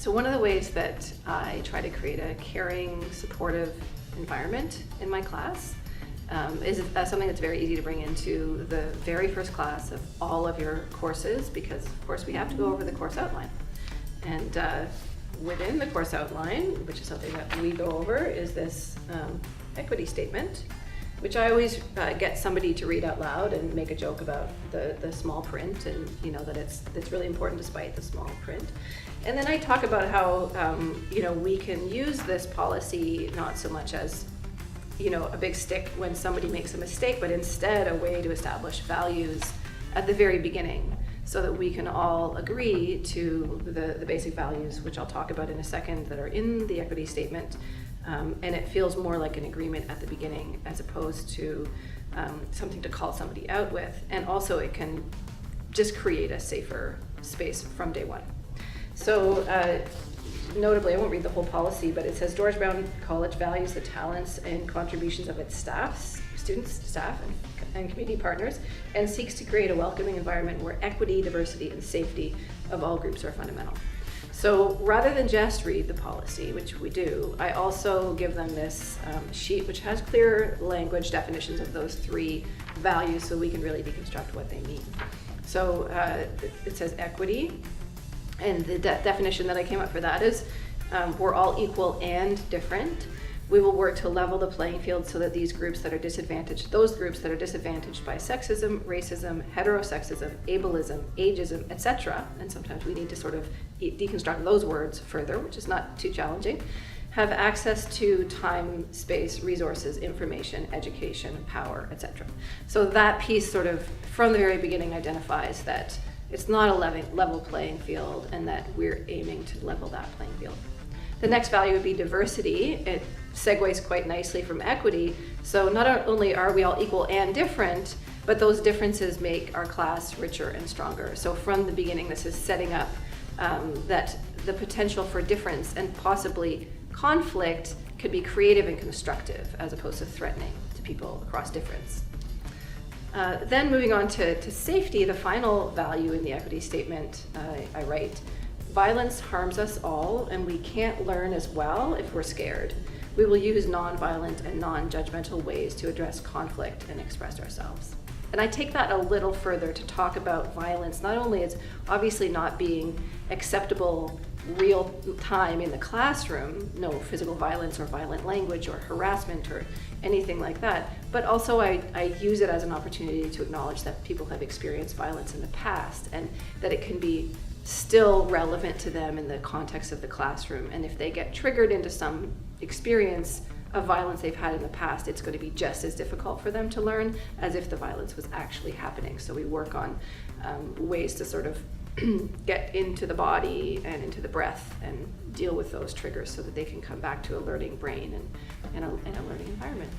So one of the ways that I try to create a caring, supportive environment in my class is something that's very easy to bring into the very first class of all of your courses, because of course we have to go over the course outline. And within the course outline, which is something that we go over, is this equity statement, which I always get somebody to read out loud and make a joke about the small print, and that it's really important despite the small print. And then I talk about how we can use this policy not so much as a big stick when somebody makes a mistake, but instead a way to establish values at the very beginning, so that we can all agree to the basic values, which I'll talk about in a second, that are in the equity statement. And it feels more like an agreement at the beginning as opposed to something to call somebody out with. And also it can just create a safer space from day one. So notably, I won't read the whole policy, but it says George Brown College values the talents and contributions of its students, staff, and community partners, and seeks to create a welcoming environment where equity, diversity, and safety of all groups are fundamental. So rather than just read the policy, which we do, I also give them this sheet which has clear language definitions of those three values, so we can really deconstruct what they mean. So it says equity, and the definition that I came up for that is we're all equal and different. We will work to level the playing field so that those groups that are disadvantaged by sexism, racism, heterosexism, ableism, ageism, etc., and sometimes we need to sort of deconstruct those words further, which is not too challenging, have access to time, space, resources, information, education, power, etc. So that piece sort of, from the very beginning, identifies that it's not a level playing field, and that we're aiming to level that playing field. The next value would be diversity. It segues quite nicely from equity. So not only are we all equal and different, but those differences make our class richer and stronger. So from the beginning, this is setting up that the potential for difference and possibly conflict could be creative and constructive, as opposed to threatening to people across difference. Then moving on to safety, the final value in the equity statement, I write, violence harms us all, and we can't learn as well if we're scared. We will use nonviolent and non-judgmental ways to address conflict and express ourselves. And I take that a little further to talk about violence. Not only is obviously not being acceptable real time in the classroom, no physical violence or violent language or harassment or anything like that, but also I use it as an opportunity to acknowledge that people have experienced violence in the past, and that it can be still relevant to them in the context of the classroom. And if they get triggered into some experience of violence they've had in the past, it's going to be just as difficult for them to learn as if the violence was actually happening. So we work on ways to sort of get into the body and into the breath and deal with those triggers so that they can come back to a learning brain and a learning environment.